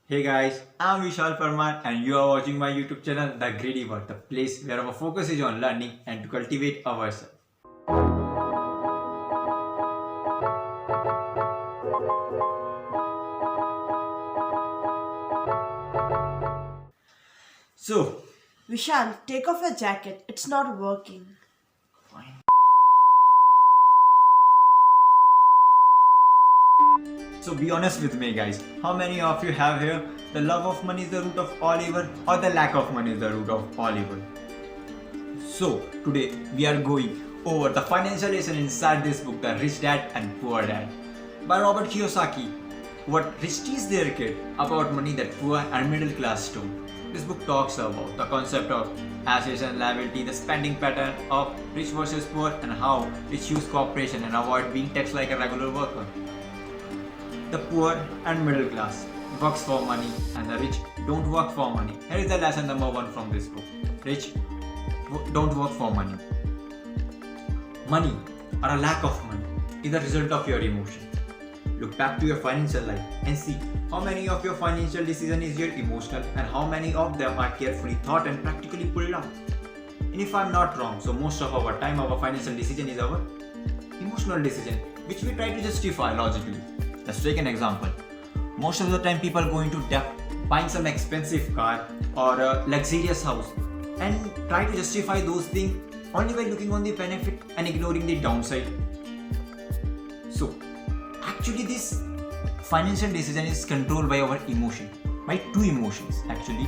Hey guys, I'm Vishal Parmar and you are watching my YouTube channel The Greedy World, the place where our focus is on learning and to cultivate ourselves. So, Vishal, take off your jacket. It's not working. so be honest with me guys, how many of you have here the love of money is the root of all evil or the lack of money is the root of all evil? So, today we are going over the financial lesson inside this book, The Rich Dad and Poor Dad by Robert Kiyosaki. What rich teach their kid about money that poor and middle class don't. This book talks about the concept of assets and liability, the spending pattern of rich versus poor, and how rich use cooperation and avoid being taxed like a regular worker. The poor and middle class works for money and the rich don't work for money. Here is the lesson number 1 from this book. Rich don't work for money. Money or a lack of money is the result of your emotion. Look back to your financial life and see how many of your financial decision is your emotional and how many of them are carefully thought and practically pulled out. And if I'm not wrong, so most of our time our financial decision is our emotional decision, which we try to justify logically. Let's take an example. Most of the time people go into debt buying some expensive car or a luxurious house and try to justify those things only by looking on the benefit and ignoring the downside. So actually this financial decision is controlled by our emotion, by two emotions actually,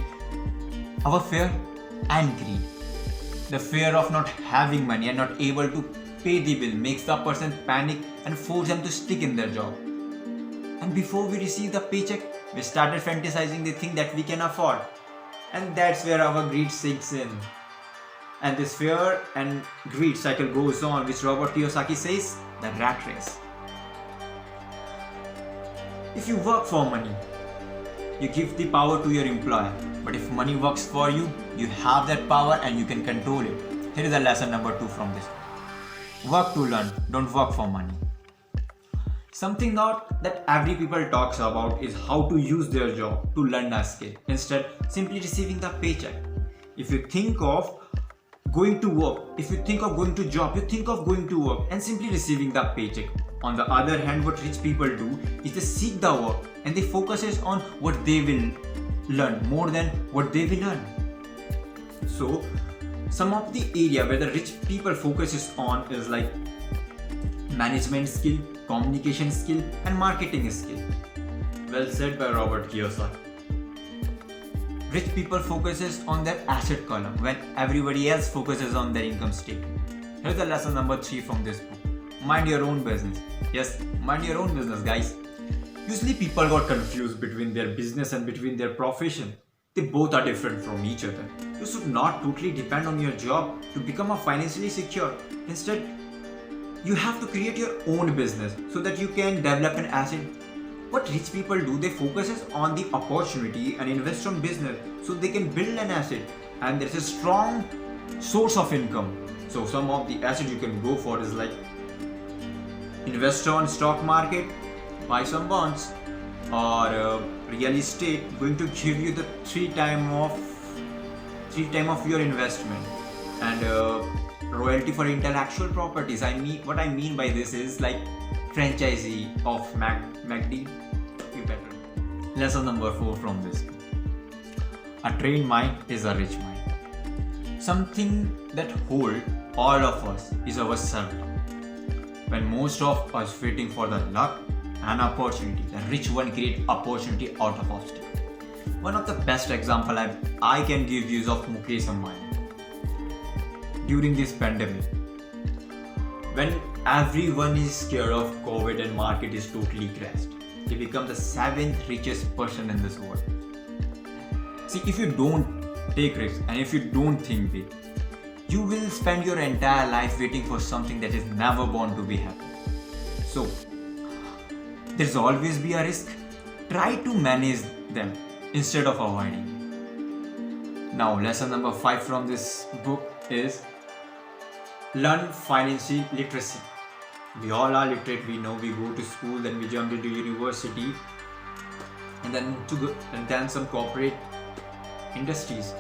our fear and greed. The fear of not having money and not able to pay the bill makes the person panic and force them to stick in their job. And before we receive the paycheck, we started fantasizing the thing that we can afford. And that's where our greed sinks in. And this fear and greed cycle goes on, which Robert Kiyosaki says, the rat race. If you work for money, you give the power to your employer. But if money works for you, you have that power and you can control it. Here is the lesson number 2 from this. Work to learn, don't work for money. Something not that every people talks about is how to use their job to learn a skill instead simply receiving the paycheck. If you think of going to work, if you think of going to job, you think of going to work and simply receiving the paycheck. On the other hand, what rich people do is they seek the work and they focuses on what they will learn more than what they will earn. So some of the area where the rich people focuses on is like management skill, communication skill and marketing skill. Well said by Robert Kiyosaki. Rich people focuses on their asset column when everybody else focuses on their income statement. Here's the lesson number 3 from this book. Mind your own business. Yes, mind your own business guys. Usually people got confused between their business and between their profession. They both are different from each other. You should not totally depend on your job to become a financially secure. Instead, you have to create your own business so that you can develop an asset. What rich people do, they focuses on the opportunity and invest on business so they can build an asset and there's a strong source of income. So some of the assets you can go for is like invest on stock market, buy some bonds, or real estate going to give you the three time of your investment, and royalty for intellectual properties. What I mean by this is like franchisee of MacD. You better. Lesson number 4 from this. A trained mind is a rich mind. Something that hold all of us is our self-love. When most of us waiting for the luck and opportunity, the rich one create opportunity out of obstacle. One of the best example I can give you is of Mukesh Ambani. During this pandemic, when everyone is scared of COVID and market is totally crashed, he becomes the 7th richest person in this world. See, if you don't take risks and if you don't think big, you will spend your entire life waiting for something that is never born to be happy. So, there's always be a risk. Try to manage them instead of avoiding. Now, lesson number 5 from this book is learn financial literacy. We all are literate, we know we go to school, then we jump into university. and then some corporate industries.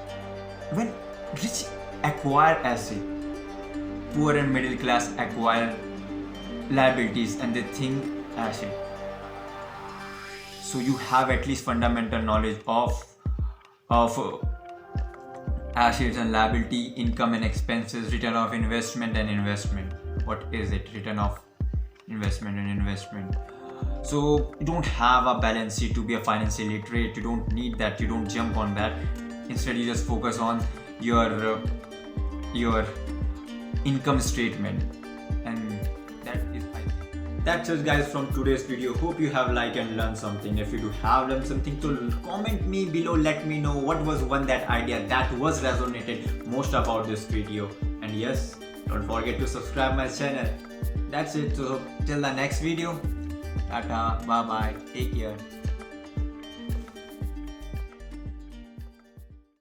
When rich acquire asset, poor and middle class acquire liabilities, and they think asset. So you have at least fundamental knowledge of assets and liability, income and expenses, return of investment and investment. What is it? Return of investment and investment. So you don't have a balance sheet to be a financial literate. You don't need that. You don't jump on that. Instead, you just focus on your income statement, and that's it, guys, from today's video. Hope you have liked and learned something. If you do have learned something, so comment me below. Let me know what was that idea that was resonated most about this video. And yes, don't forget to subscribe my channel. That's it. So till the next video, tata, bye bye, take care.